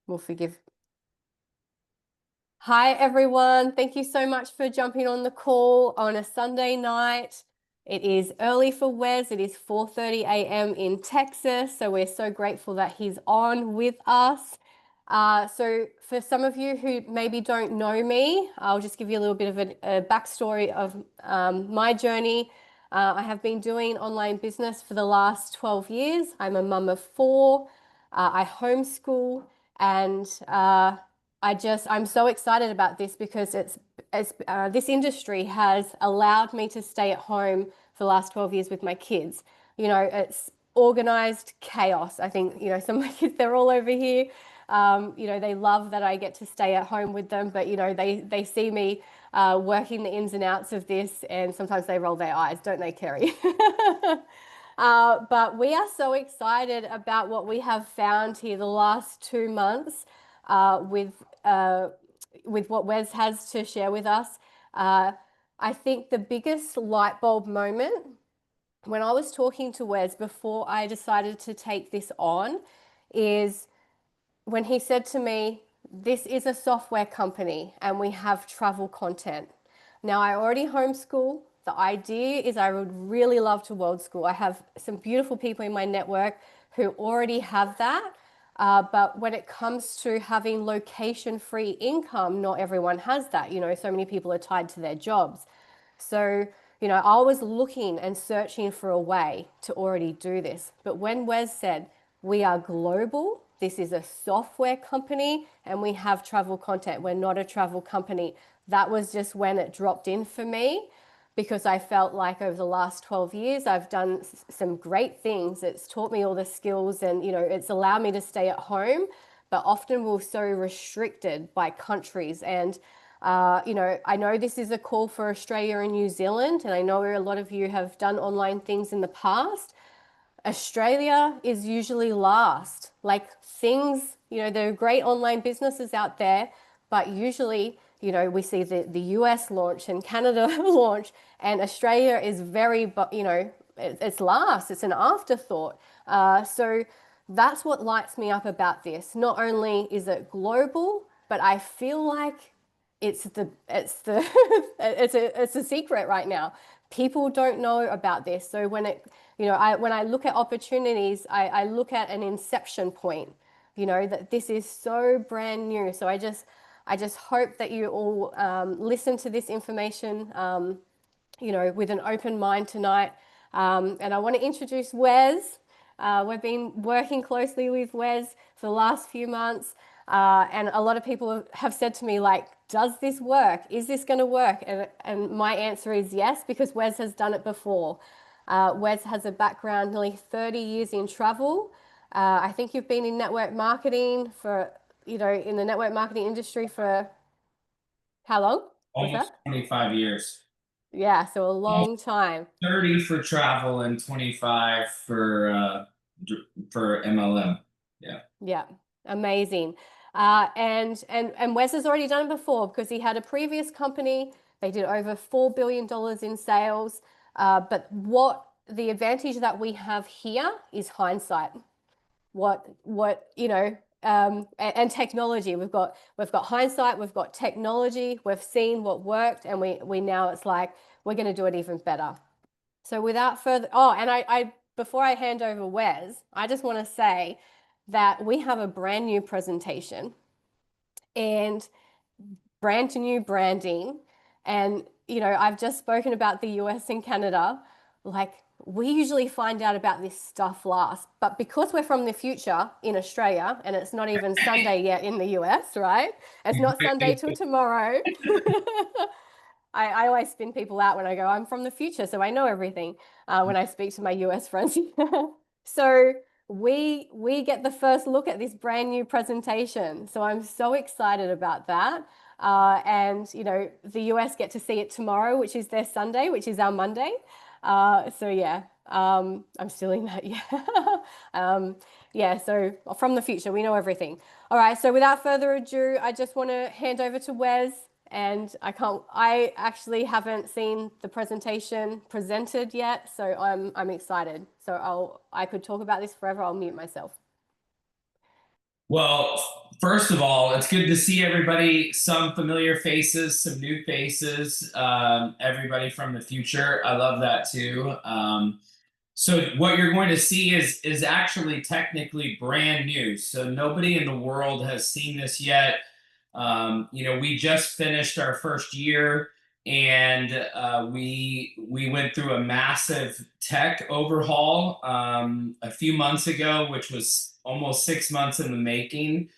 We'll forgive. Hi, everyone. Thank you so much for jumping on the call on a Sunday night. It is early for Wes. It is 4:30 a.m. in Texas. So we're so grateful that he's on with us. So for some of you who maybe don't know me, I'll just give you a little bit of a backstory of my journey. I have been doing online business for the last 12 years. I'm a mum of four. I homeschool and I'm so excited about this because this industry has allowed me to stay at home for the last 12 years with my kids. You know, it's organized chaos. I think, some of my kids, they're all over here. They love that I get to stay at home with them, but, they see me working the ins and outs of this, and sometimes they roll their eyes, don't they, Kerry? But we are so excited about what we have found here the last 2 months with what Wes has to share with us. I think the biggest light bulb moment when I was talking to Wes before I decided to take this on is when he said to me, "This is a software company and we have travel content." Now, I already homeschool. The idea is I would really love to world school. I have some beautiful people in my network who already have that. But when it comes to having location-free income, not everyone has that. So many people are tied to their jobs. So, I was looking and searching for a way to already do this. But when Wes said, "We are global, this is a software company, and we have travel content, we're not a travel company," that was just when it dropped in for me, because I felt like over the last 12 years, I've done some great things. It's taught me all the skills and, it's allowed me to stay at home, but often we're so restricted by countries. And I know this is a call for Australia and New Zealand, and I know a lot of you have done online things in the past. Australia is usually last. Like things, there are great online businesses out there, but usually, we see the US launch and Canada launch, and Australia is very, it's last. It's an afterthought. So that's what lights me up about this. Not only is it global, but I feel like it's a secret right now. People don't know about this. So when I look at opportunities, I look at an inception point, that this is so brand new. So I just hope that you all listen to this information, with an open mind tonight. And I want to introduce Wes. We've been working closely with Wes for the last few months. And a lot of people have said to me, like, "Does this work? Is this going to work?" And my answer is yes, because Wes has done it before. Wes has a background, nearly 30 years in travel. I think you've been in network marketing in the network marketing industry for how long was Almost that? 25 years. Yeah, so a Almost long time. 30 for travel and 25 for MLM. Yeah. Yeah, amazing. And Wes has already done it before because he had a previous company. They did over $4 billion in sales. But what the advantage that we have here is hindsight. And technology. We've got hindsight. We've got technology. We've seen what worked, and we now it's like we're going to do it even better. So without further, and I before I hand over Wes, I just want to say that we have a brand new presentation and brand new branding. And, I've just spoken about the US and Canada. Like, we usually find out about this stuff last, but because we're from the future in Australia and it's not even Sunday yet in the US, right? It's not Sunday till tomorrow. I always spin people out when I go, "I'm from the future, so I know everything," when I speak to my US friends. So we get the first look at this brand new presentation. So I'm so excited about that. And the US get to see it tomorrow, which is their Sunday, which is our Monday. So yeah, I'm stealing that. Yeah. Yeah, so from the future, we know everything. All right, so without further ado, I just want to hand over to Wes. And I actually haven't seen the presentation presented yet, so I'm excited. So I could talk about this forever. I'll mute myself. Well, first of all, it's good to see everybody, some familiar faces, some new faces, everybody from the future. I love that too. So what you're going to see is actually technically brand new. So nobody in the world has seen this yet. We just finished our first year, and we went through a massive tech overhaul a few months ago, which was almost 6 months in the making.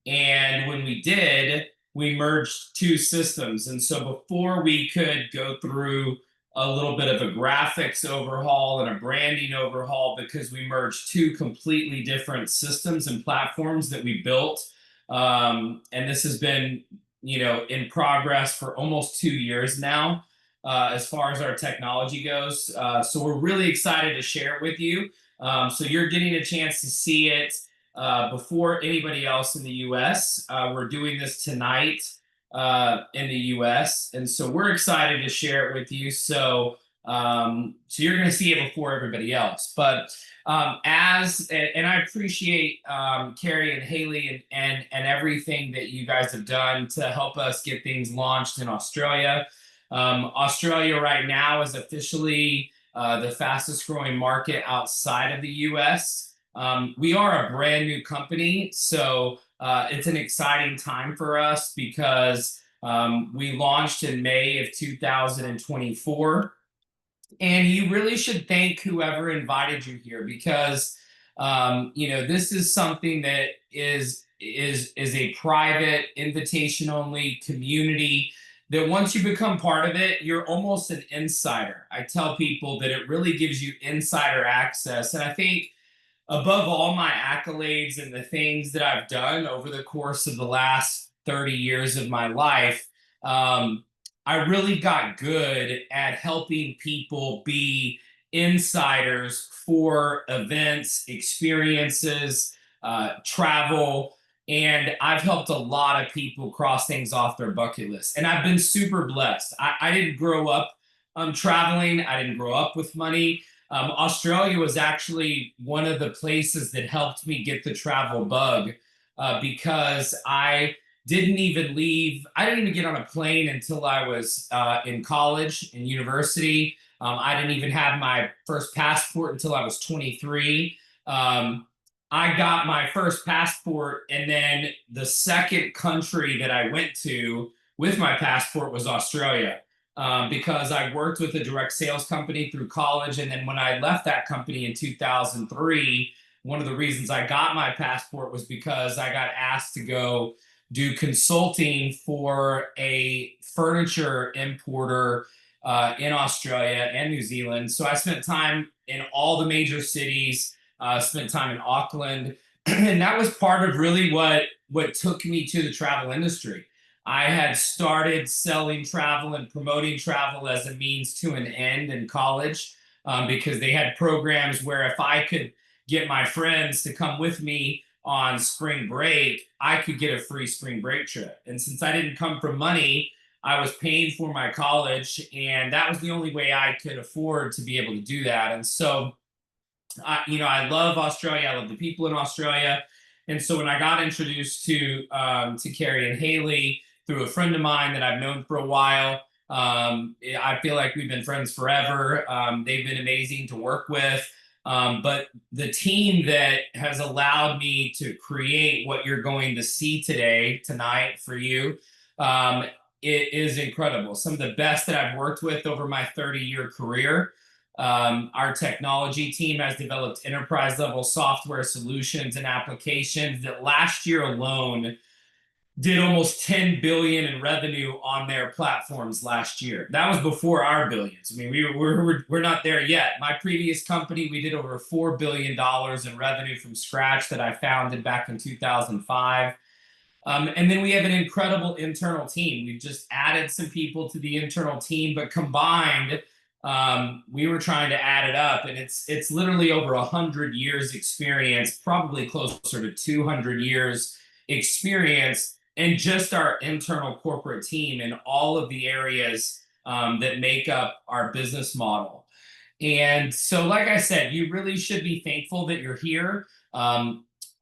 And when we did, we merged two systems. And so before we could go through a little bit of a graphics overhaul and a branding overhaul, because we merged two completely different systems and platforms that we built. And this has been, in progress for almost 2 years now, as far as our technology goes. So we're really excited to share it with you. So you're getting a chance to see it before anybody else in the US. We're doing this tonight in the US, and so we're excited to share it with you. So you're going to see it before everybody else. But and I appreciate Carrie and Haley and everything that you guys have done to help us get things launched in Australia. Australia right now is officially the fastest growing market outside of the US. We are a brand new company, so it's an exciting time for us because we launched in May of 2024. And you really should thank whoever invited you here, because this is something that is a private, invitation only community, that once you become part of it, you're almost an insider. I tell people that it really gives you insider access. And I think above all my accolades and the things that I've done over the course of the last 30 years of my life, I really got good at helping people be insiders for events, experiences, travel. And I've helped a lot of people cross things off their bucket list. And I've been super blessed. I didn't grow up traveling, I didn't grow up with money. Australia was actually one of the places that helped me get the travel bug, because I didn't even leave. I didn't even get on a plane until I was in college and university. I didn't even have my first passport until I was 23. I got my first passport, and then the second country that I went to with my passport was Australia, because I worked with a direct sales company through college. And then when I left that company in 2003, one of the reasons I got my passport was because I got asked to go do consulting for a furniture importer in Australia and New Zealand. So I spent time in all the major cities, spent time in Auckland, and that was part of really what took me to the travel industry. I had started selling travel and promoting travel as a means to an end in college, because they had programs where if I could get my friends to come with me on spring break, I could get a free spring break trip. And since I didn't come from money, I was paying for my college, and that was the only way I could afford to be able to do that. And so I love Australia. I love the people in Australia. And so when I got introduced to Carrie and Haley through a friend of mine that I've known for a while, I feel like we've been friends forever. They've been amazing to work with. But the team that has allowed me to create what you're going to see tonight for you, it is incredible. Some of the best that I've worked with over my 30-year career. Our technology team has developed enterprise level software solutions and applications that last year alone did almost 10 billion in revenue on their platforms last year. That was before our billions. I mean, we're not there yet. My previous company, we did over $4 billion in revenue from scratch, that I founded back in 2005. And then we have an incredible internal team. We've just added some people to the internal team, but combined, we were trying to add it up, and it's literally over 100 years experience, probably closer to 200 years experience, and just our internal corporate team in all of the areas that make up our business model. And so, like I said, you really should be thankful that you're here.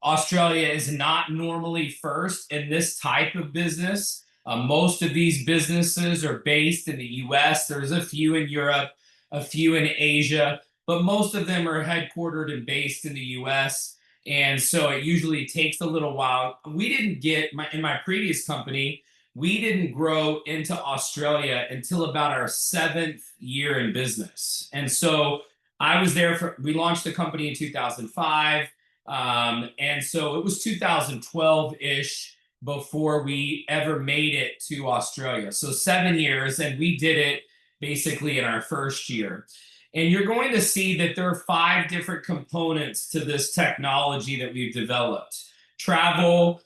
Australia is not normally first in this type of business. Most of these businesses are based in the US. There's a few in Europe, a few in Asia, but most of them are headquartered and based in the US. And so it usually takes a little while. We didn't get in my previous company, we didn't grow into Australia until about our 7th year in business. And so I was there we launched the company in 2005. And so it was 2012-ish before we ever made it to Australia. So 7 years, and we did it basically in our first year. And you're going to see that there are 5 different components to this technology that we've developed: travel,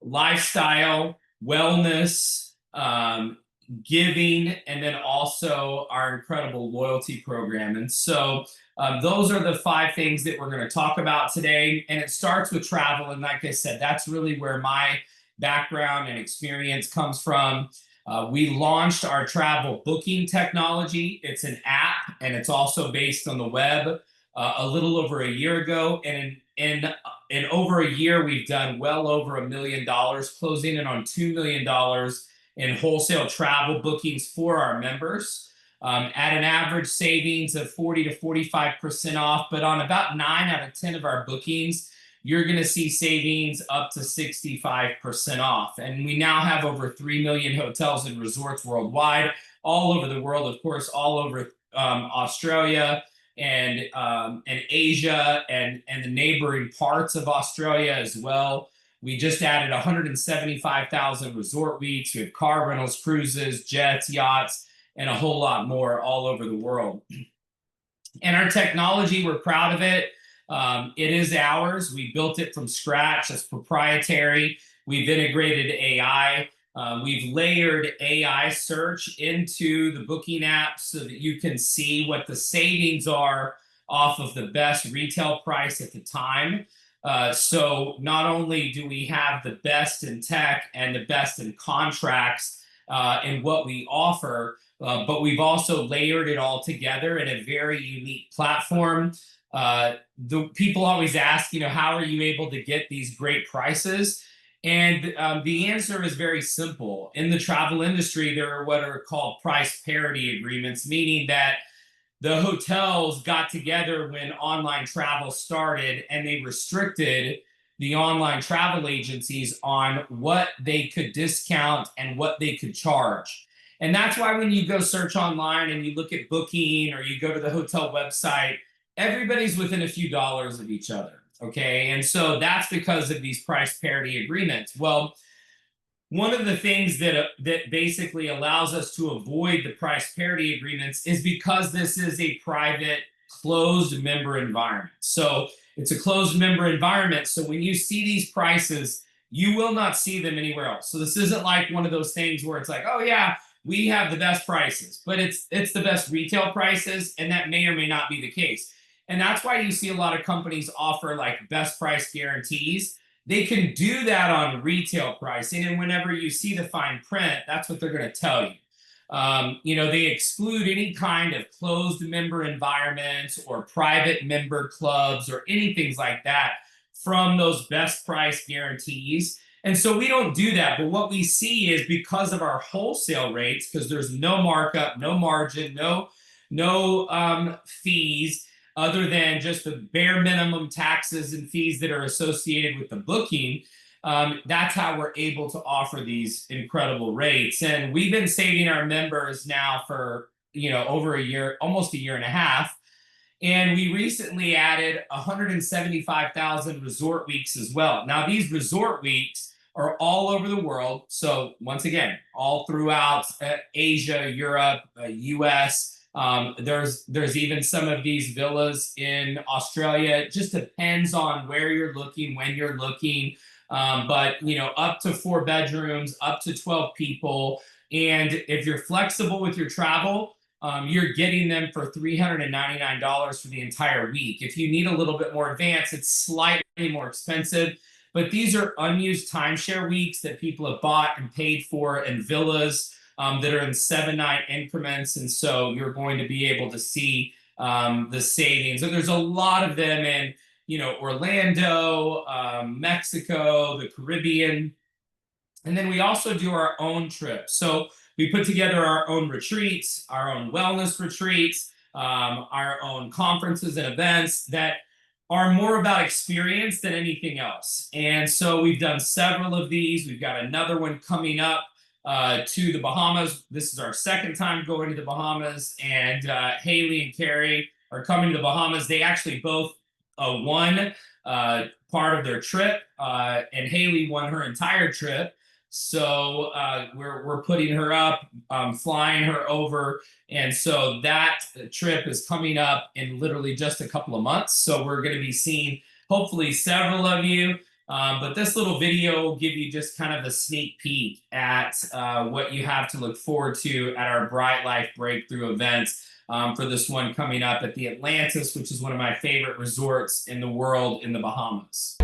lifestyle, wellness, giving, and then also our incredible loyalty program. And so those are the 5 things that we're going to talk about today. And it starts with travel. And like I said, that's really where my background and experience comes from. We launched our travel booking technology. It's an app, and it's also based on the web a little over a year ago. And in over a year, we've done well over $1 million, closing in on $2 million in wholesale travel bookings for our members. At an average savings of 40 to 45% off, but on about 9 out of 10 of our bookings, you're going to see savings up to 65% off. And we now have over 3 million hotels and resorts worldwide, all over the world, of course, all over Australia and Asia and the neighboring parts of Australia as well. We just added 175,000 resort weeks. We have car rentals, cruises, jets, yachts, and a whole lot more all over the world. And our technology, we're proud of it. It is ours. We built it from scratch. It's proprietary. We've integrated AI. We've layered AI search into the booking app so that you can see what the savings are off of the best retail price at the time. So not only do we have the best in tech and the best in contracts in what we offer, but we've also layered it all together in a very unique platform. The people always ask, how are you able to get these great prices? And the answer is very simple. In the travel industry, there are what are called price parity agreements, meaning that the hotels got together when online travel started, and they restricted the online travel agencies on what they could discount and what they could charge. And that's why when you go search online and you look at Booking or you go to the hotel website, everybody's within a few dollars of each other. Okay. And so that's because of these price parity agreements. Well, one of the things that basically allows us to avoid the price parity agreements is because this is a private, closed member environment. So it's a closed member environment. So when you see these prices, you will not see them anywhere else. So this isn't like one of those things where it's like, oh yeah, we have the best prices, but it's the best retail prices, and that may or may not be the case. And that's why you see a lot of companies offer like best price guarantees. They can do that on retail pricing, and whenever you see the fine print, that's what they're going to tell you. They exclude any kind of closed member environments or private member clubs or anything like that from those best price guarantees. And so we don't do that. But what we see is because of our wholesale rates, because there's no markup, no margin, no fees, other than just the bare minimum taxes and fees that are associated with the booking. That's how we're able to offer these incredible rates. And we've been saving our members now for over a year, almost a year and a half. And we recently added 175,000 resort weeks as well. Now, these resort weeks are all over the world. So once again, all throughout Asia, Europe, US. There's even some of these villas in Australia. It just depends on where you're looking, when you're looking. But up to 4 bedrooms, up to 12 people. And if you're flexible with your travel, you're getting them for $399 for the entire week. If you need a little bit more advance, it's slightly more expensive. But these are unused timeshare weeks that people have bought and paid for in villas that are in 7-night increments. And so you're going to be able to see the savings. And there's a lot of them Orlando, Mexico, the Caribbean. And then we also do our own trips. So we put together our own retreats, our own wellness retreats, our own conferences and events that are more about experience than anything else. And so we've done several of these. We've got another one coming up to the Bahamas. This is our second time going to the Bahamas. And Haley and Carrie are coming to the Bahamas. They actually both won part of their trip, and Haley won her entire trip. So we're putting her up, flying her over, and so that trip is coming up in literally just a couple of months. So we're going to be seeing hopefully several of you. But this little video will give you just kind of a sneak peek at what you have to look forward to at our Bryte Lyfe Breakthrough events for this one coming up at the Atlantis, which is one of my favorite resorts in the world in the Bahamas.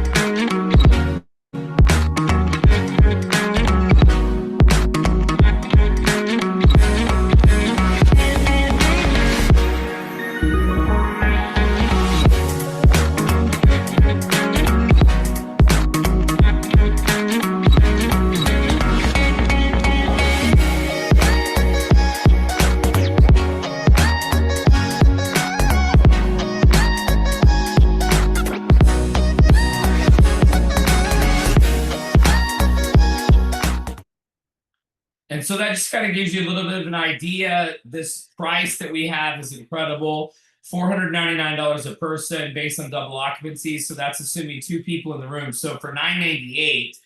And so that just kind of gives you a little bit of an idea. This price that we have is incredible. $499 a person based on double occupancy. So that's assuming 2 people in the room. So for $998,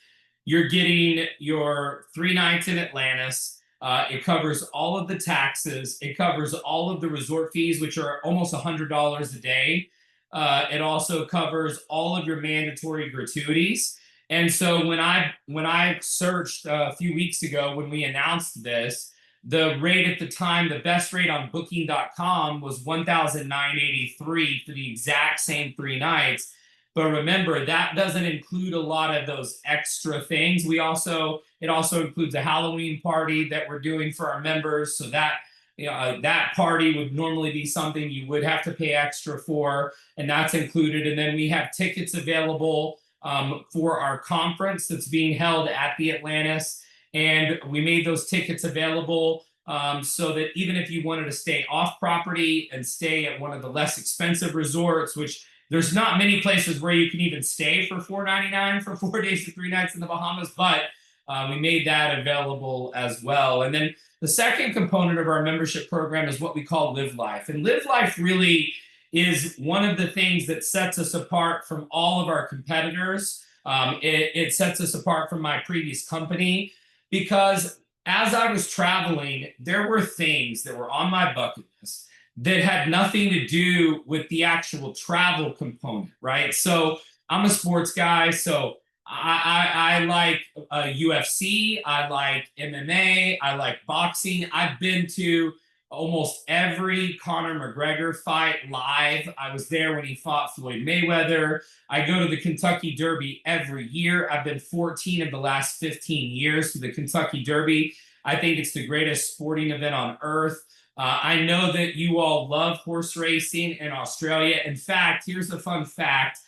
you're getting your 3 nights in Atlantis. It covers all of the taxes. It covers all of the resort fees, which are almost $100 a day. It also covers all of your mandatory gratuities. And so when I searched a few weeks ago when we announced this, the rate at the time, the best rate on booking.com was $1,983 for the exact same 3 nights. But remember, that doesn't include a lot of those extra things. It also includes a Halloween party that we're doing for our members. So that that party would normally be something you would have to pay extra for, and that's included. And then we have tickets available for our conference that's being held at the Atlantis. And we made those tickets available so that even if you wanted to stay off property and stay at one of the less expensive resorts, which there's not many places where you can even stay for $499 for 4 days and 3 nights in the Bahamas, but we made that available as well. And then the second component of our membership program is what we call Live Life. And Live Life really is one of the things that sets us apart from all of our competitors. It sets us apart from my previous company because as I was traveling, there were things that were on my bucket list that had nothing to do with the actual travel component, right? So I'm a sports guy, so I like UFC, I like MMA, I like boxing. I've been to almost every Conor McGregor fight live. I was there when he fought Floyd Mayweather. I go to the Kentucky Derby every year. I've been 14 of the last 15 years to the Kentucky Derby. I think it's the greatest sporting event on earth. I know that you all love horse racing in Australia. In fact, here's a fun fact.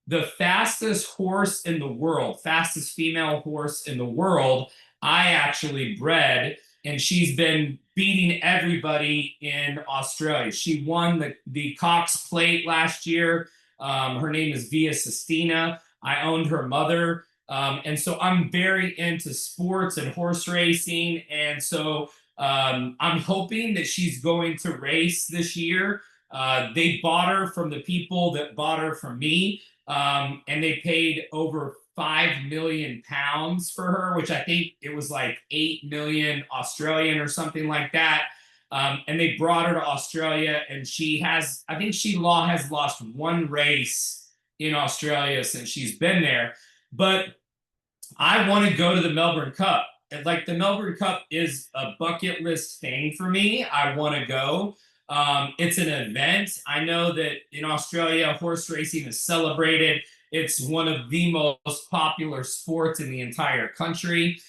The fastest horse in the world, fastest female horse in the world, I actually bred, and she's been beating everybody in Australia. She won the Cox Plate last year. Her name is Via Sistina. I owned her mother. And so I'm very into sports and horse racing. And so I'm hoping that she's going to race this year. They bought her from the people that bought her from me. And they paid over £5 million for her, which I think it was like 8 million Australian or something like that. And they brought her to Australia, and I think she has lost 1 race in Australia since she's been there. But I want to go to the Melbourne Cup. And like the Melbourne Cup is a bucket list thing for me. I want to go. It's an event. I know that in Australia, horse racing is celebrated. It's one of the most popular sports in the entire country.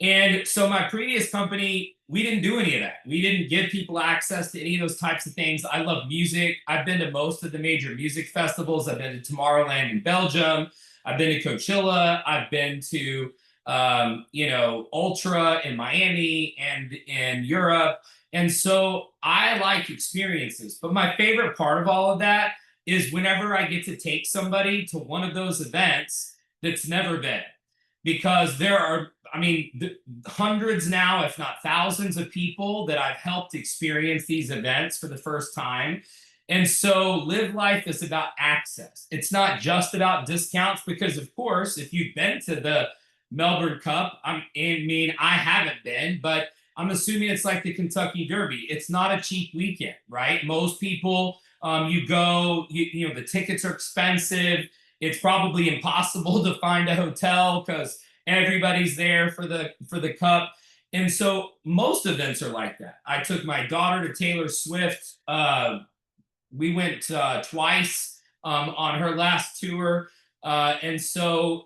And so my previous company, we didn't do any of that. We didn't give people access to any of those types of things. I love music. I've been to most of the major music festivals. I've been to Tomorrowland in Belgium. I've been to Coachella. I've been to Ultra in Miami and in Europe. And so I like experiences. But my favorite part of all of that is whenever I get to take somebody to one of those events that's never been. Because there are, I mean, hundreds now, if not thousands of people that I've helped experience these events for the first time. And so Live Lyfe is about access. It's not just about discounts, because of course, if you've been to the Melbourne Cup, I mean, I haven't been, but I'm assuming it's like the Kentucky Derby. It's not a cheap weekend, right? Most people, you go, the tickets are expensive. It's probably impossible to find a hotel because everybody's there for the cup. And so most events are like that. I took my daughter to Taylor Swift. We went twice on her last tour. And so,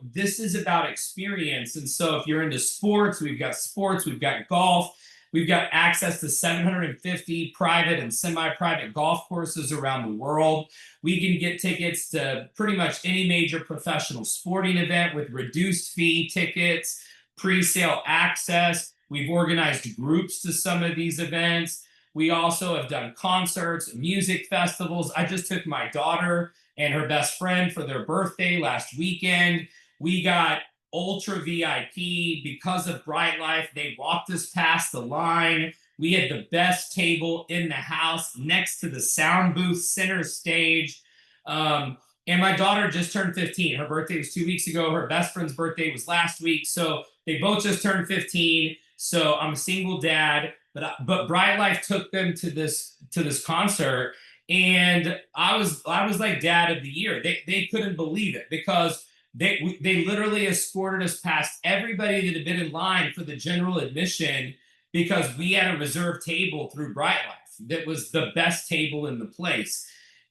this is about experience. And so if you're into sports, we've got golf, we've got access to 750 private and semi-private golf courses around the world. We can get tickets to pretty much any major professional sporting event with reduced fee tickets, pre-sale access. We've organized groups to some of these events. We also have done concerts, music festivals. I just took my daughter and her best friend for their birthday last weekend. We got ultra VIP because of Bryte Lyfe. They walked us past the line. We had the best table in the house next to the sound booth, center stage. And my daughter just turned 15. Her birthday was 2 weeks ago. Her best friend's birthday was last week. So they both just turned 15. So I'm a single dad, but Bryte Lyfe took them to this concert, and I was like dad of the year. They couldn't believe it because they literally escorted us past everybody that had been in line for the general admission because we had a reserved table through Bryte Lyfe that was the best table in the place.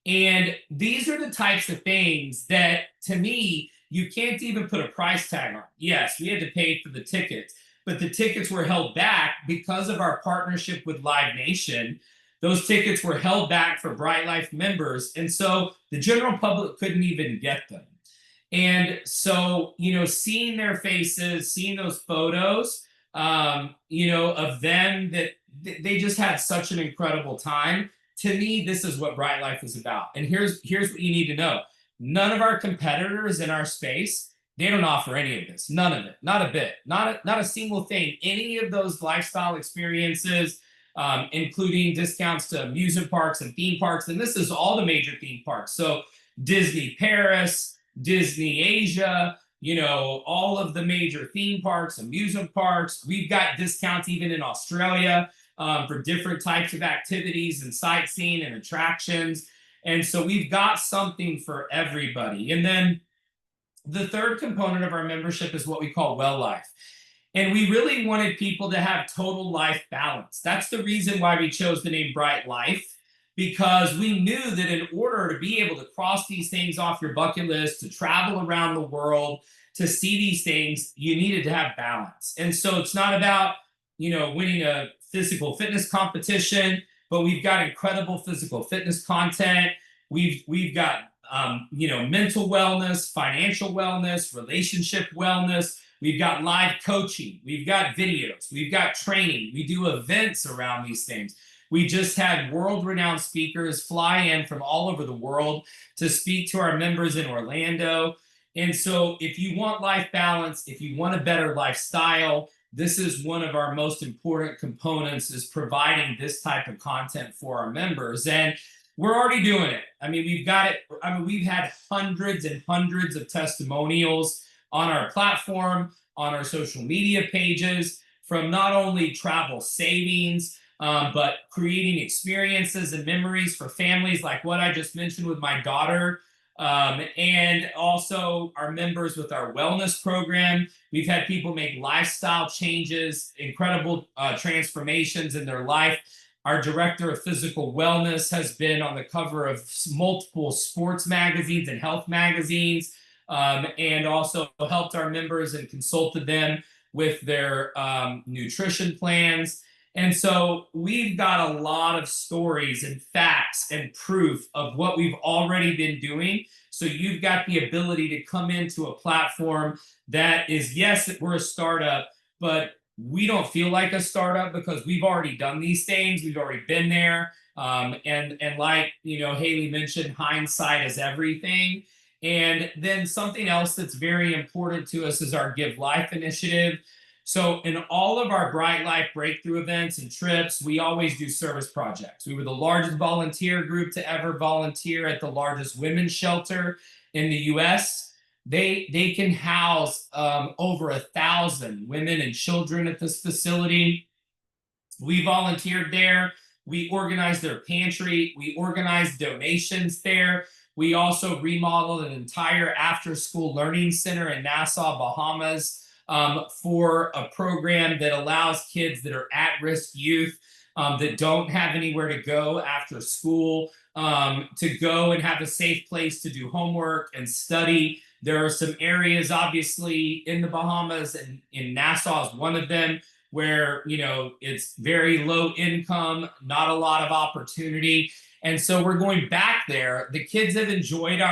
And these are the types of things that, to me, you can't even put a price tag on. Yes, we had to pay for the tickets, but the tickets were held back because of our partnership with Live Nation. Those tickets were held back for Bryte Lyfe members. And so the general public couldn't even get them. And so, seeing their faces, seeing those photos, of them that they just had such an incredible time. To me, this is what Bryte Lyfe is about. And here's what you need to know. None of our competitors in our space, they don't offer any of this. None of it. Not a bit. Not a single thing. Any of those lifestyle experiences, including discounts to amusement parks and theme parks. And this is all the major theme parks. So Disney Paris, Disney Asia, all of the major theme parks, amusement parks. We've got discounts even in Australia for different types of activities and sightseeing and attractions. And so we've got something for everybody. And then the third component of our membership is what we call Well Lyfe. And we really wanted people to have total life balance. That's the reason why we chose the name Bryte Lyfe, because we knew that in order to be able to cross these things off your bucket list, to travel around the world, to see these things, you needed to have balance. And so it's not about, winning a physical fitness competition, but we've got incredible physical fitness content. We've got mental wellness, financial wellness, relationship wellness. We've got live coaching. We've got videos. We've got training. We do events around these things. We just had world-renowned speakers fly in from all over the world to speak to our members in Orlando. And so if you want life balance, if you want a better lifestyle, this is one of our most important components, is providing this type of content for our members. And we're already doing it. I mean, we've got it. I mean, we've had hundreds and hundreds of testimonials on our platform, on our social media pages, from not only travel savings, but creating experiences and memories for families like what I just mentioned with my daughter, and also our members with our wellness program. We've had people make lifestyle changes, incredible transformations in their life. Our director of physical wellness has been on the cover of multiple sports magazines and health magazines, and also helped our members and consulted them with their nutrition plans. And so we've got a lot of stories and facts and proof of what we've already been doing. So you've got the ability to come into a platform that is, yes, we're a startup, but we don't feel like a startup because we've already done these things. We've already been there. And like, Haley mentioned, hindsight is everything. And then something else that's very important to us is our Give Life initiative. So in all of our Bryte Life breakthrough events and trips, we always do service projects. We were the largest volunteer group to ever volunteer at the largest women's shelter in the US. They can house over 1,000 women and children at this facility. We volunteered there. We organized their pantry. We organized donations there. We also remodeled an entire after-school learning center in Nassau, Bahamas, for a program that allows kids that are at-risk youth that don't have anywhere to go after school to go and have a safe place to do homework and study. There are some areas, obviously, in the Bahamas, and in Nassau is one of them, where it's very low income, not a lot of opportunity. And so we're going back there. The kids have enjoyed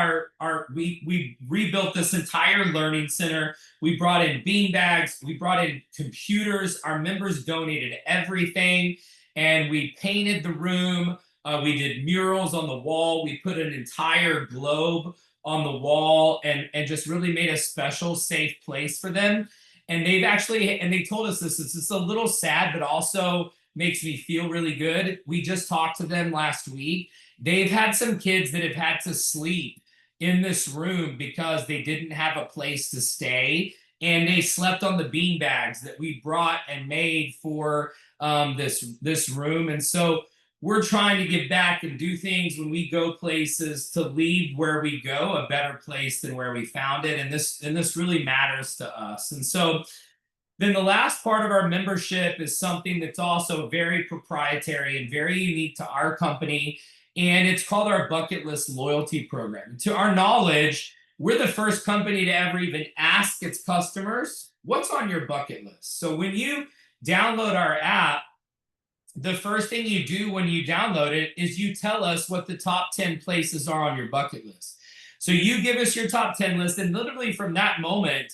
we rebuilt this entire learning center. We brought in bean bags, we brought in computers, our members donated everything, and we painted the room. We did murals on the wall. We put an entire globe on the wall and just really made a special, safe place for them. And they told us this, it's just a little sad, but also makes me feel really good. We just talked to them last week. They've had some kids that have had to sleep in this room because they didn't have a place to stay. And they slept on the bean bags that we brought and made for this room. And so we're trying to give back and do things when we go places to leave where we go a better place than where we found it. And this really matters to us. And so then the last part of our membership is something that's also very proprietary and very unique to our company. And it's called our Bucket List Loyalty Program. To our knowledge, we're the first company to ever even ask its customers, what's on your bucket list? So when you download our app, the first thing you do when you download it is you tell us what the top 10 places are on your bucket list. So you give us your top 10 list, and literally from that moment,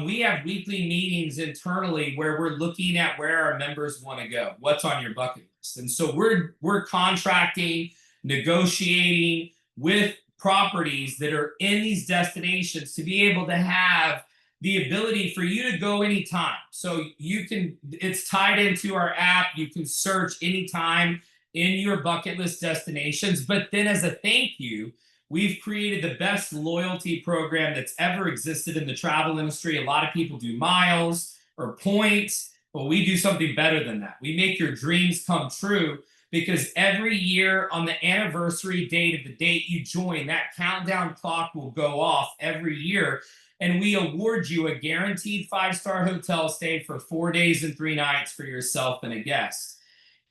we have weekly meetings internally where we're looking at where our members want to go, what's on your bucket list. And so we're contracting, negotiating with properties that are in these destinations to be able to have the ability for you to go anytime. So it's tied into our app. You can search anytime in your bucket list destinations. But then as a thank you, we've created the best loyalty program that's ever existed in the travel industry. A lot of people do miles or points, but we do something better than that. We make your dreams come true, because every year on the anniversary date of the date you join, that countdown clock will go off every year. And we award you a guaranteed 5-star hotel stay for 4 days and 3 nights for yourself and a guest.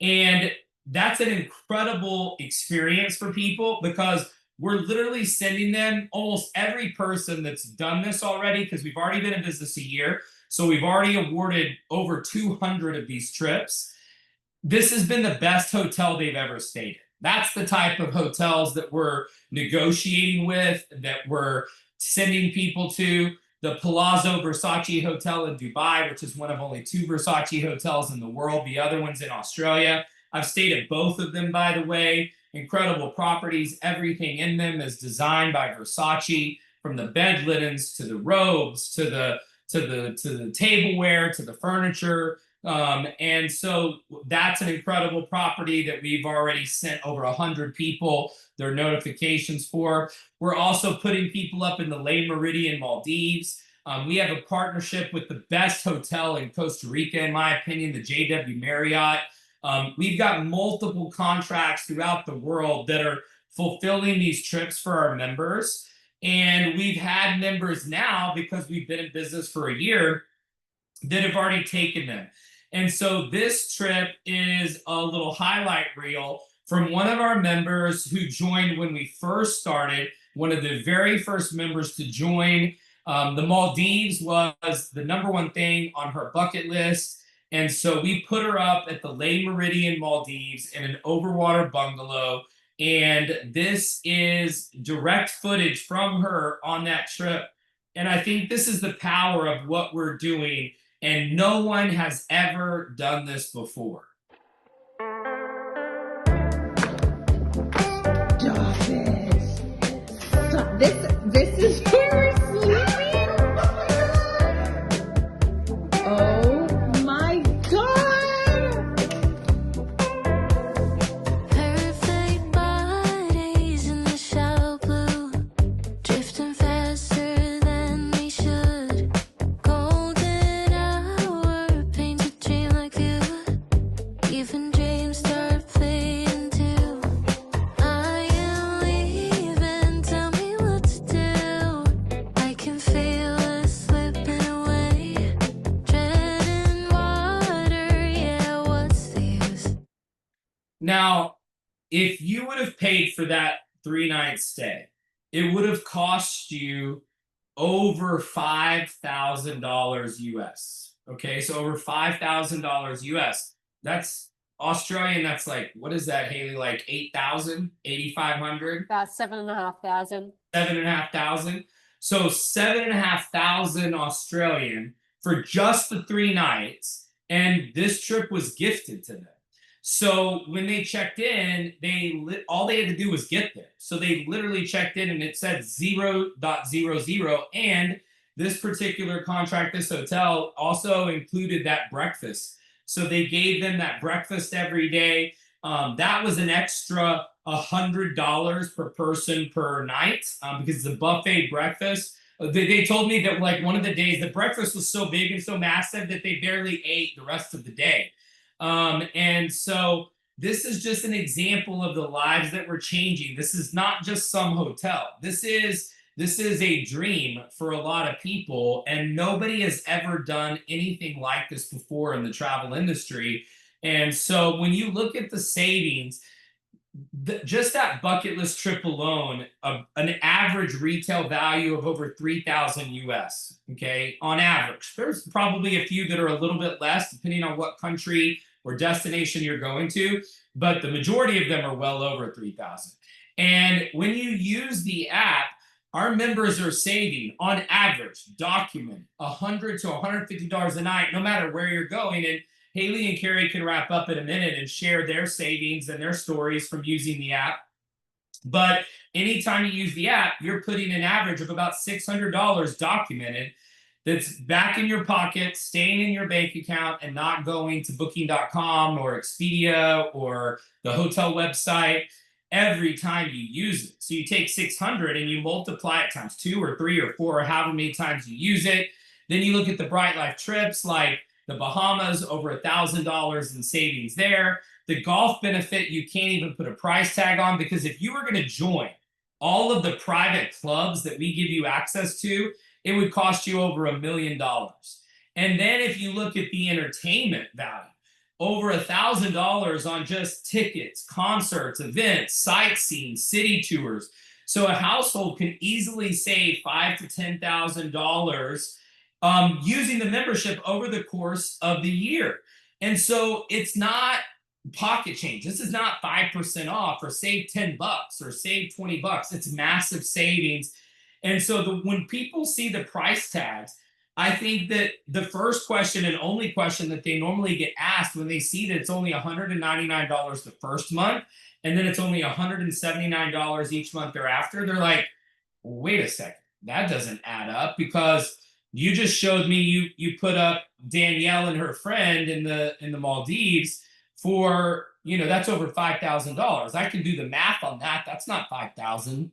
And that's an incredible experience for people, because we're literally sending them, almost every person that's done this already, because we've already been in business a year. So we've already awarded over 200 of these trips. This has been the best hotel they've ever stayed in. That's the type of hotels that we're negotiating with, that we're sending people to. The Palazzo Versace Hotel in Dubai, which is one of only 2 Versace hotels in the world. The other one's in Australia. I've stayed at both of them, by the way. Incredible properties. Everything in them is designed by Versace, from the bed linens to the robes to the tableware to the furniture. And so that's an incredible property that we've already sent over 100 people their notifications for. We're also putting people up in the Le Méridien, Maldives. We have a partnership with the best hotel in Costa Rica, in my opinion, the JW Marriott. We've got multiple contracts throughout the world that are fulfilling these trips for our members. And we've had members now, because we've been in business for a year, that have already taken them. And so this trip is a little highlight reel from one of our members who joined when we first started, one of the very first members to join. The Maldives was the number one thing on her bucket list. And so we put her up at the Le Meridian Maldives in an overwater bungalow. And this is direct footage from her on that trip. And I think this is the power of what we're doing. And no one has ever done this before. This is where we're sleeping? Oh my god! Perfect bodies in the shallow blue, drifting faster than we should. Golden hour paints a dream like you. Even dreams start fading too. I am leaving, tell me what to do. I can feel us slipping away. Treading water, yeah, what's the use? Now, if you would have paid for that 3-night stay, it would have cost you over $5,000 US. Okay, so over $5,000 US. That's Australian. That's like, what is that, Haley? Like 8,000, 8,500, About 7,500. 7,500. So 7,500 Australian for just the 3 nights, and this trip was gifted to them. So when they checked in, all they had to do was get there. So they literally checked in and it said 0.00. And this particular contract, this hotel, also included that breakfast. So they gave them that breakfast every day. That was an extra $100 per person per night, because it's a buffet breakfast. They told me that like one of the days, the breakfast was so big and so massive that they barely ate the rest of the day. And so this is just an example of the lives that we're changing. This is not just some hotel. This is a dream for a lot of people, and nobody has ever done anything like this before in the travel industry. And so when you look at the savings, just that bucket list trip alone, an average retail value of over 3,000 US, okay, on average. There's probably a few that are a little bit less, depending on what country or destination you're going to, but the majority of them are well over 3,000. And when you use the app, our members are saving, on average, document $100 to $150 a night, no matter where you're going. And Haley and Carrie can wrap up in a minute and share their savings and their stories from using the app. But anytime you use the app, you're putting an average of about $600 documented that's back in your pocket, staying in your bank account, and not going to booking.com or Expedia or the hotel website every time you use it. So you take 600 and you multiply it times 2 or 3 or 4 or however many times you use it. Then you look at the Bryte Lyfe trips like the Bahamas, over $1,000 in savings there. The golf benefit, you can't even put a price tag on, because if you were going to join all of the private clubs that we give you access to, it would cost you over $1 million. And then if you look at the entertainment value, over $1,000 on just tickets, concerts, events, sightseeing, city tours. So a household can easily save $5,000 to $10,000 using the membership over the course of the year. And so it's not pocket change. This is not 5% off or save 10 bucks or save 20 bucks. It's massive savings. And so when people see the price tags, I think that the first question and only question that they normally get asked when they see that it's only $199 the first month, and then it's only $179 each month thereafter, they're like, wait a second, that doesn't add up, because you just showed me you put up Danielle and her friend in the Maldives for, that's over $5,000. I can do the math on that. That's not 5,000,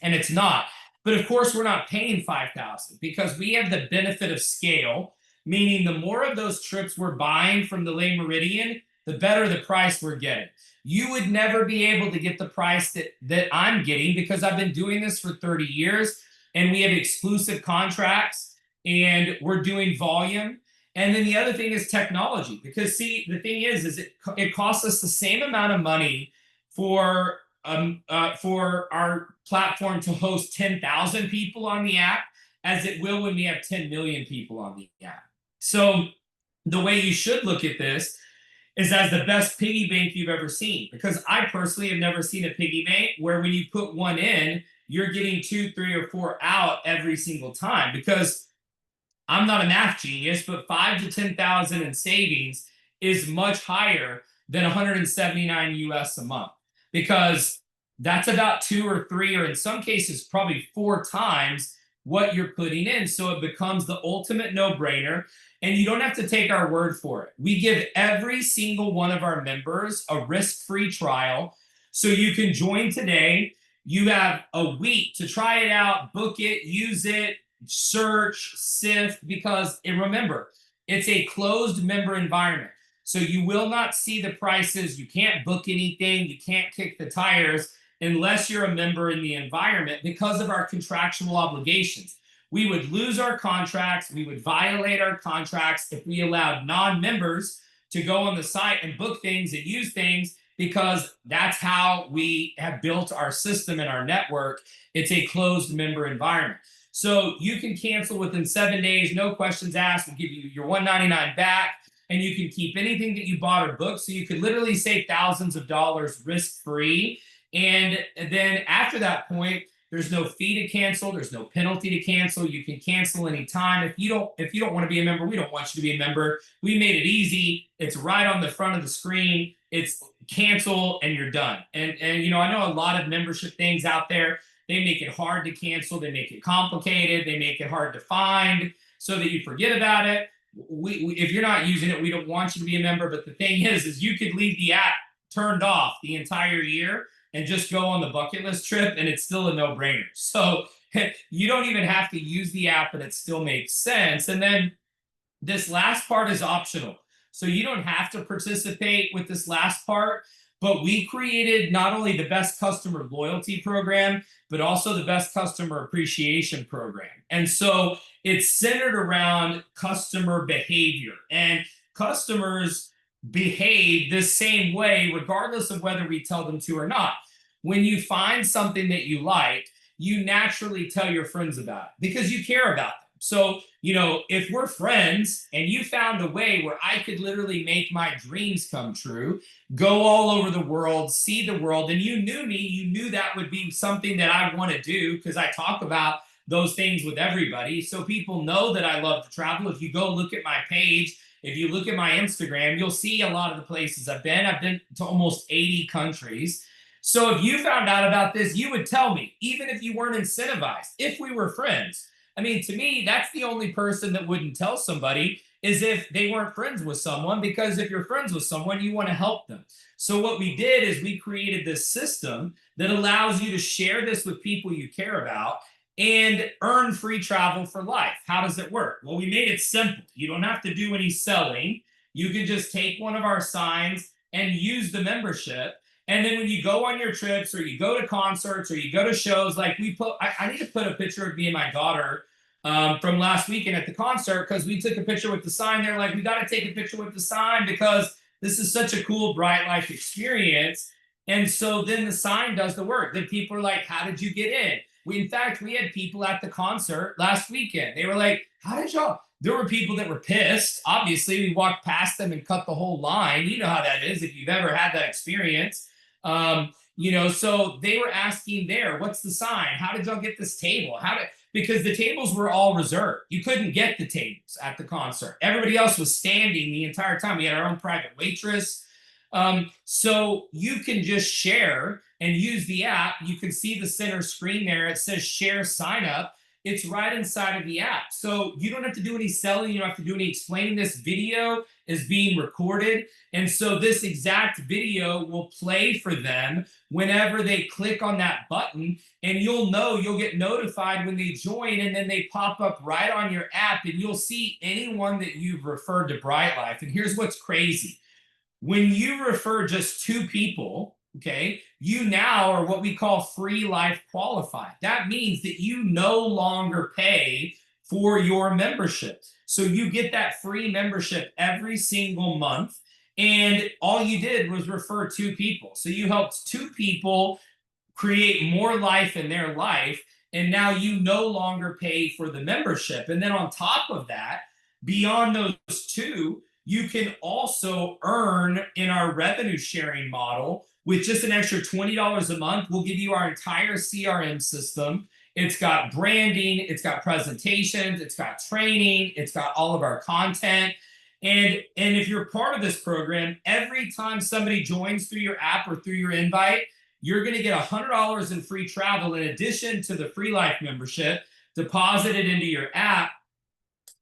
and it's not. But of course, we're not paying 5,000 because we have the benefit of scale, meaning the more of those trips we're buying from the Le Meridian, the better the price we're getting. You would never be able to get the price that I'm getting, because I've been doing this for 30 years and we have exclusive contracts and we're doing volume. And then the other thing is technology, because see, the thing is it costs us the same amount of money for our platform to host 10,000 people on the app as it will when we have 10 million people on the app. So the way you should look at this is as the best piggy bank you've ever seen. Because I personally have never seen a piggy bank where when you put one in, you're getting 2, 3, or 4 out every single time. Because I'm not a math genius, but 5 to 10,000 in savings is much higher than 179 US a month, because that's about 2 or 3, or in some cases probably 4 times what you're putting in. So it becomes the ultimate no-brainer, and you don't have to take our word for it. We give every single one of our members a risk-free trial, so you can join today. You have a week to try it out, book it, use it, search, sift, because, and remember, it's a closed member environment. So you will not see the prices. You can't book anything. You can't kick the tires unless you're a member in the environment, because of our contractual obligations. We would lose our contracts. We would violate our contracts if we allowed non-members to go on the site and book things and use things, because that's how we have built our system and our network. It's a closed member environment. So you can cancel within 7 days, no questions asked. We'll give you your $199 back, and you can keep anything that you bought or booked. So you could literally save thousands of dollars risk-free. And then after that point, there's no fee to cancel. There's no penalty to cancel. You can cancel anytime. If you don't want to be a member, we don't want you to be a member. We made it easy. It's right on the front of the screen. It's cancel and you're done. And you know, I know a lot of membership things out there. They make it hard to cancel. They make it complicated. They make it hard to find so that you forget about it. If you're not using it, we don't want you to be a member. But the thing is you could leave the app turned off the entire year and just go on the bucket list trip, and it's still a no-brainer. So you don't even have to use the app, but it still makes sense. And then this last part is optional. So you don't have to participate with this last part, but we created not only the best customer loyalty program, but also the best customer appreciation program. And so it's centered around customer behavior, and customers behave the same way regardless of whether we tell them to or not. When you find something that you like, you naturally tell your friends about it because you care about them. So, you know, if we're friends and you found a way where I could literally make my dreams come true, go all over the world, see the world, and you knew me, you knew that would be something that I want to do because I talk about those things with everybody. So people know that I love to travel. If you go look at my page, if you look at my Instagram, you'll see a lot of the places I've been. I've been to almost 80 countries. So if you found out about this, you would tell me, even if you weren't incentivized, if we were friends. I mean, to me, that's the only person that wouldn't tell somebody is if they weren't friends with someone, because if you're friends with someone, you want to help them. So what we did is we created this system that allows you to share this with people you care about and earn free travel for life. How does it work? Well, we made it simple. You don't have to do any selling. You can just take one of our signs and use the membership. And then when you go on your trips or you go to concerts or you go to shows, like we put, I need to put a picture of me and my daughter from last weekend at the concert, because we took a picture with the sign. They're like, we got to take a picture with the sign because this is such a cool Bryte Lyfe experience. And so then the sign does the work. Then people are like, how did you get in? In fact, we had people at the concert last weekend. They were like, how did y'all? There were people that were pissed. Obviously, we walked past them and cut the whole line. You know how that is if you've ever had that experience. You know, so they were asking there, what's the sign? How did y'all get this table? Because the tables were all reserved. You couldn't get the tables at the concert. Everybody else was standing the entire time. We had our own private waitress. So you can just share and use the app. You can see the center screen there. It says share sign up. It's right inside of the app. So you don't have to do any selling. You don't have to do any explaining. This video is being recorded. And so this exact video will play for them whenever they click on that button. And you'll know, you'll get notified when they join, and then they pop up right on your app, and you'll see anyone that you've referred to Bryte Lyfe. And here's what's crazy. When you refer just 2 people, okay, you now are what we call free life qualified. That means that you no longer pay for your membership. So you get that free membership every single month. And all you did was refer 2 people. So you helped 2 people create more life in their life. and now you no longer pay for the membership. And then on top of that, beyond those two, you can also earn in our revenue sharing model with just an extra $20 a month. We'll give you our entire CRM system. It's got branding, it's got presentations, it's got training, it's got all of our content. And if you're part of this program, every time somebody joins through your app or through your invite, you're going to get $100 in free travel in addition to the free Lyfe membership deposited into your app.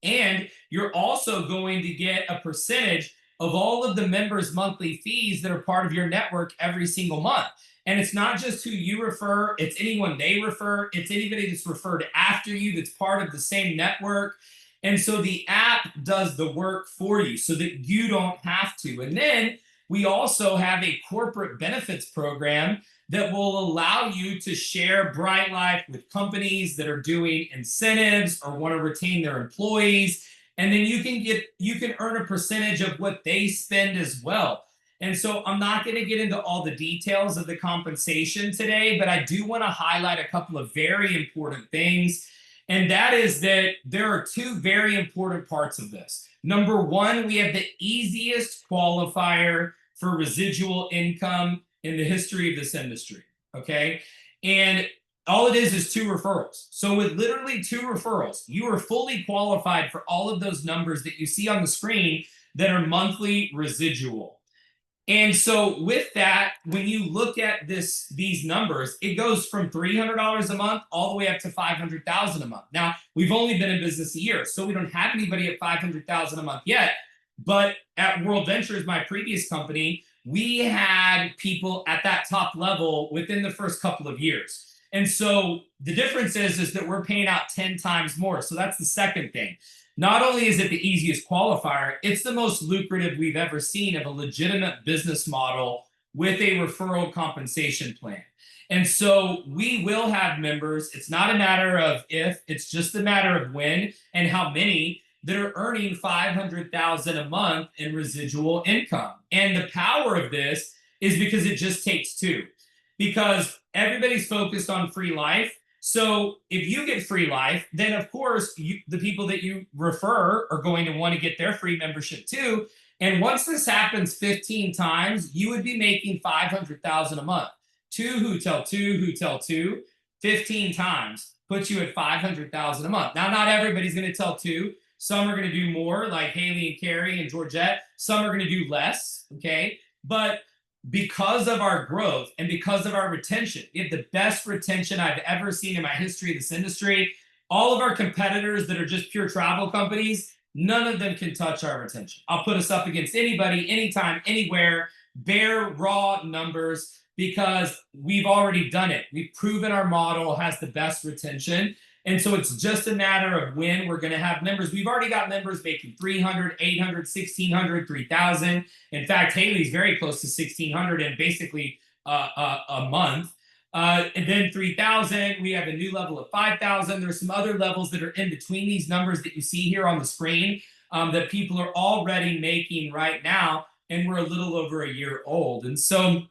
And you're also going to get a percentage of all of the members' monthly fees that are part of your network every single month. And it's not just who you refer, it's anyone they refer, it's anybody that's referred after you that's part of the same network. And so the app does the work for you so that you don't have to. And then we also have a corporate benefits program that will allow you to share Bryte Lyfe with companies that are doing incentives or want to retain their employees. And then you can earn a percentage of what they spend as well. And so I'm not going to get into all the details of the compensation today, but I do want to highlight a couple of very important things. And that is that there are two very important parts of this. Number one, we have the easiest qualifier for residual income in the history of this industry. Okay. And all it is two referrals. So with literally 2 referrals, you are fully qualified for all of those numbers that you see on the screen that are monthly residual. And so with that, when you look at these numbers, it goes from $300 a month all the way up to $500,000 a month. Now, we've only been in business a year, so we don't have anybody at $500,000 a month yet. But at World Ventures, my previous company, we had people at that top level within the first couple of years. And so the difference is that we're paying out 10 times more. So that's the second thing. Not only is it the easiest qualifier, it's the most lucrative we've ever seen of a legitimate business model with a referral compensation plan. And so we will have members. It's not a matter of if, it's just a matter of when and how many that are earning $500,000 a month in residual income. And the power of this is because it just takes 2. Because everybody's focused on free Lyfe. So if you get free Lyfe, then of course the people that you refer are going to want to get their free membership too. And once this happens 15 times, you would be making $500,000 a month. 2 who tell 2 who tell 2, 15 times puts you at $500,000 a month. Now, not everybody's going to tell 2. Some are going to do more, like Haley and Carrie and Georgette. Some are going to do less. Okay, but because of our growth and because of our retention, we have the best retention I've ever seen in my history of this industry. All of our competitors that are just pure travel companies, none of them can touch our retention. I'll put us up against anybody, anytime, anywhere, bare, raw numbers, because we've already done it. We've proven our model has the best retention. And so it's just a matter of when we're going to have members. We've already got members making $300, $800, $1,600, $3,000. In fact, Haley's very close to $1,600 in basically a month. And then $3,000. We have a new level of $5,000. There's some other levels that are in between these numbers that you see here on the screen that people are already making right now. And we're a little over a year old. And so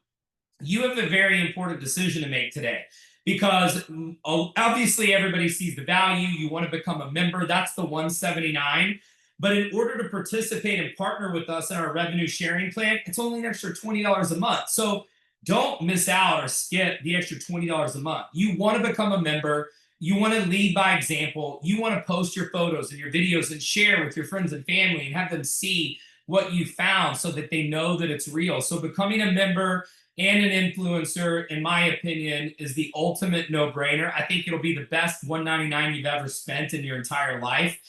you have a very important decision to make today. Because obviously everybody sees the value. You want to become a member. That's the $179. But in order to participate and partner with us in our revenue sharing plan, it's only an extra $20 a month. So don't miss out or skip the extra $20 a month. You want to become a member. You want to lead by example. You want to post your photos and your videos and share with your friends and family and have them see what you found so that they know that it's real. So becoming a member and an influencer, in my opinion, is the ultimate no-brainer. I think it'll be the best $199 you've ever spent in your entire life.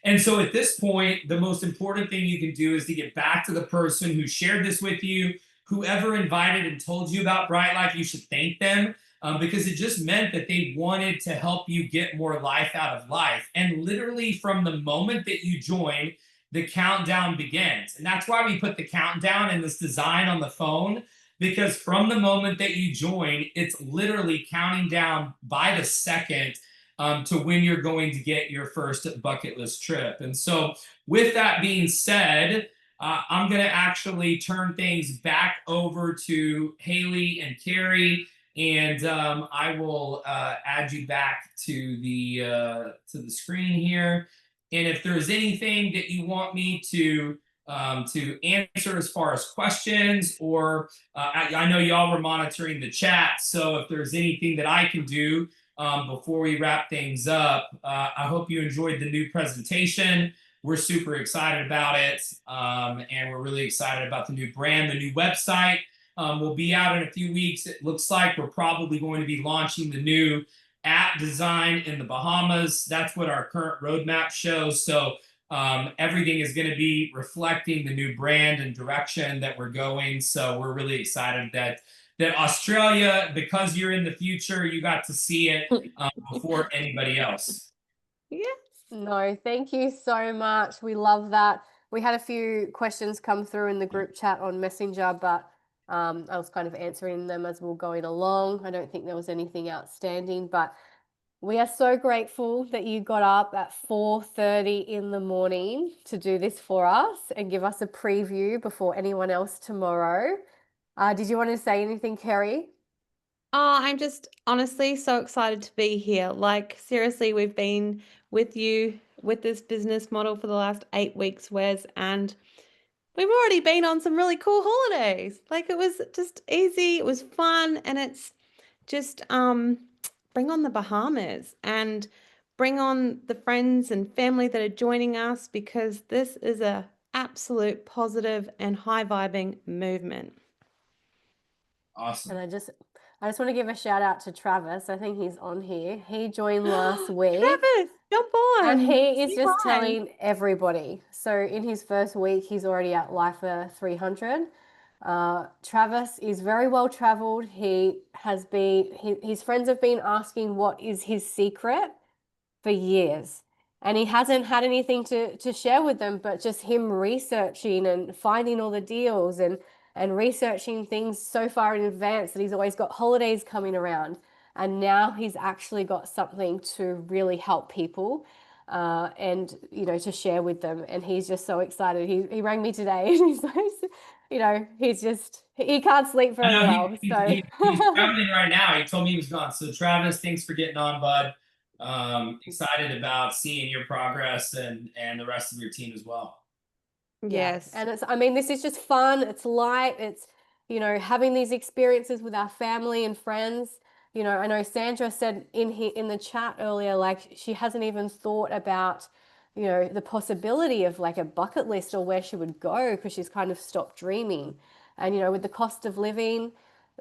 And so at this point, the most important thing you can do is to get back to the person who shared this with you. Whoever invited and told you about Bryte Lyfe, you should thank them because it just meant that they wanted to help you get more life out of life. And literally from the moment that you join, the countdown begins. And that's why we put the countdown in this design on the phone. Because from the moment that you join, it's literally counting down by the second to when you're going to get your first bucket list trip. And so with that being said, I'm going to actually turn things back over to Haley and Carrie and I will add you back to the screen here. And if there's anything that you want me to answer as far as questions, or I know y'all were monitoring the chat, so if there's anything that I can do before we wrap things up, I hope you enjoyed the new presentation. We're super excited about it, and we're really excited about the new brand, the new website. Will be out in a few weeks. It looks like we're probably going to be launching the new app design in the Bahamas. That's what our current roadmap shows. So everything is going to be reflecting the new brand and direction that we're going. So we're really excited that Australia, because you're in the future, you got to see it before anybody else. Yes. No, thank you so much. We love that. We had a few questions come through in the group chat on Messenger, but I was kind of answering them as we were going along. I don't think there was anything outstanding, but we are so grateful that you got up at 4:30 in the morning to do this for us and give us a preview before anyone else tomorrow. Did you want to say anything, Kerry? Oh, I'm just honestly so excited to be here. Like, seriously, we've been with you with this business model for the last 8 weeks, Wes, and we've already been on some really cool holidays. Like, it was just easy, it was fun, and it's just bring on the Bahamas and bring on the friends and family that are joining us, because this is a absolute positive and high vibing movement. Awesome. And I just want to give a shout out to Travis. I think he's on here. He joined last week. Travis, jump on. And he is Say just hi. telling everybody. So in his first week, he's already at Lyfe 300. Travis is very well traveled. He has been, his friends have been asking what is his secret for years. And he hasn't had anything to share with them, but just him researching and finding all the deals and researching things so far in advance that he's always got holidays coming around. And now he's actually got something to really help people and, you know, to share with them. And he's just so excited. He rang me today and he's like, you know, he can't sleep very well. He's So traveling right now. He told me he was gone. So Travis, thanks for getting on, bud. Excited about seeing your progress and the rest of your team as well. Yes. Yeah. And it's, I mean, this is just fun. It's light. It's, you know, having these experiences with our family and friends. You know, I know Sandra said in the chat earlier, like she hasn't even thought about, you know, the possibility of like a bucket list or where she would go because she's kind of stopped dreaming. And, you know, with the cost of living,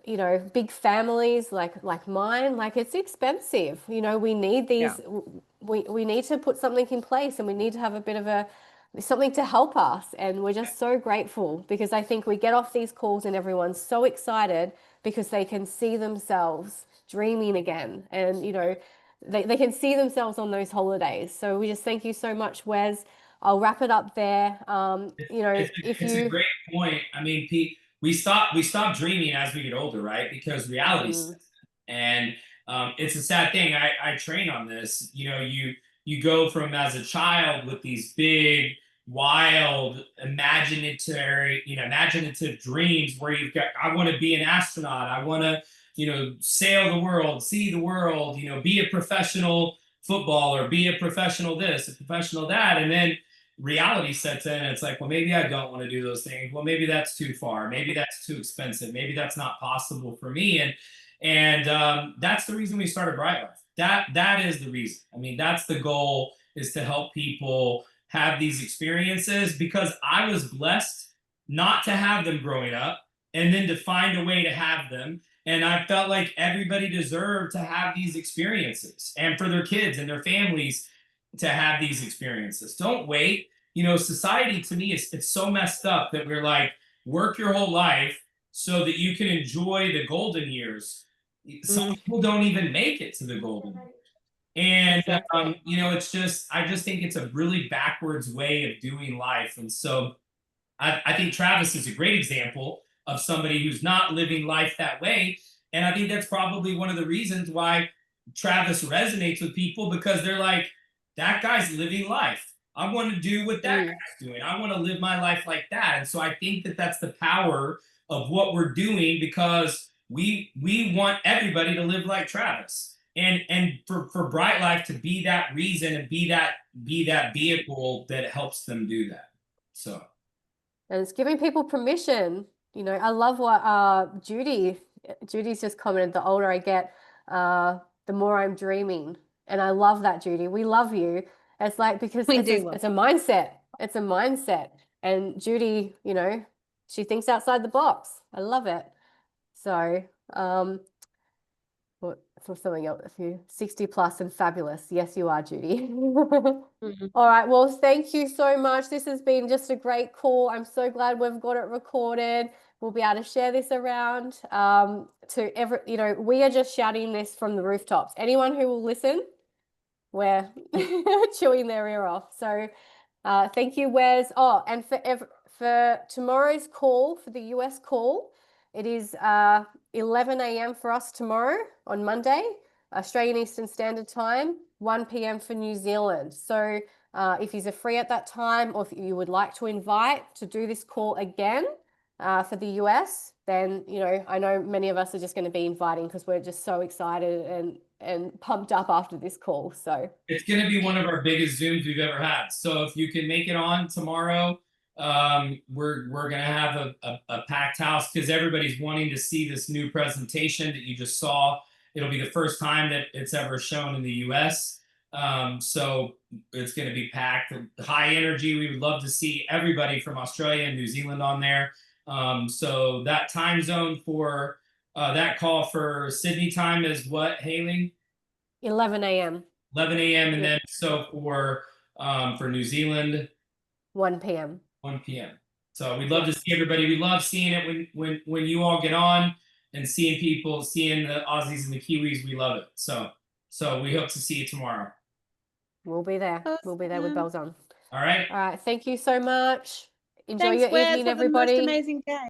you know, big families like mine, like it's expensive. You know, we need these, we need to put something in place, and we need to have a bit of a something to help us. And we're just so grateful, because I think we get off these calls and everyone's so excited because they can see themselves dreaming again, and you know, they can see themselves on those holidays. So we just thank you so much, Wes. I'll wrap it up there. You know, It's a great point. I mean, Pete, we stop dreaming as we get older, right? Because reality sets in. And it's a sad thing. I train on this. You know, you go from as a child with these big, wild, imaginative dreams where you've got, I want to be an astronaut. I want to, you know, sail the world, see the world, you know, be a professional footballer, be a professional this, a professional that. And then reality sets in. And it's like, well, maybe I don't want to do those things. Well, maybe that's too far. Maybe that's too expensive. Maybe that's not possible for me. And that's the reason we started Bryte Lyfe. That is the reason. I mean, that's the goal, is to help people have these experiences, because I was blessed not to have them growing up and then to find a way to have them. And I felt like everybody deserved to have these experiences, and for their kids and their families to have these experiences. Don't wait. You know, society to me it's so messed up that we're like, work your whole life so that you can enjoy the golden years. Some people don't even make it to the golden years. And you know, it's just, I just think it's a really backwards way of doing life. And so I think Travis is a great example of somebody who's not living life that way. And I think that's probably one of the reasons why Travis resonates with people, because they're like, that guy's living life. I want to do what that guy's doing. I want to live my life like that. And so I think that that's the power of what we're doing, because we want everybody to live like Travis, and for Bryte Lyfe to be that reason and be that vehicle that helps them do that. So, and it's giving people permission. You know, I love what Judy's just commented, the older I get, the more I'm dreaming. And I love that, Judy. We love you. It's like, because We it's do it's a mindset. It's a mindset. And Judy, you know, she thinks outside the box. I love it. So, for something else, if you 60 plus and fabulous. Yes, you are, Judy. All right. Well, thank you so much. This has been just a great call. I'm so glad we've got it recorded. We'll be able to share this around to every, you know, we are just shouting this from the rooftops. Anyone who will listen, we're chewing their ear off. So thank you, Wes. Oh, and for tomorrow's call, for the US call, it is 11 a.m. for us tomorrow on Monday, Australian Eastern Standard Time, 1 p.m. for New Zealand. So if you're free at that time, or if you would like to invite to do this call again for the US, then, you know, I know many of us are just going to be inviting because we're just so excited and pumped up after this call. So it's going to be one of our biggest Zooms we've ever had. So if you can make it on tomorrow, we're going to have a packed house because everybody's wanting to see this new presentation that you just saw. It'll be the first time that it's ever shown in the US. So it's going to be packed, high energy. We would love to see everybody from Australia and New Zealand on there. So that time zone for that call for Sydney time is what, Haley? 11 a.m. 11 a.m. and then so for New Zealand, 1 p.m. 1 p.m. So we'd love to see everybody. We love seeing it when you all get on and seeing people, seeing the Aussies and the Kiwis. We love it. So we hope to see you tomorrow. We'll be there. We'll be there with bells on. All right. All right. Thank you so much. Enjoy Thanks, your Wes. evening, Have the most everybody. amazing day.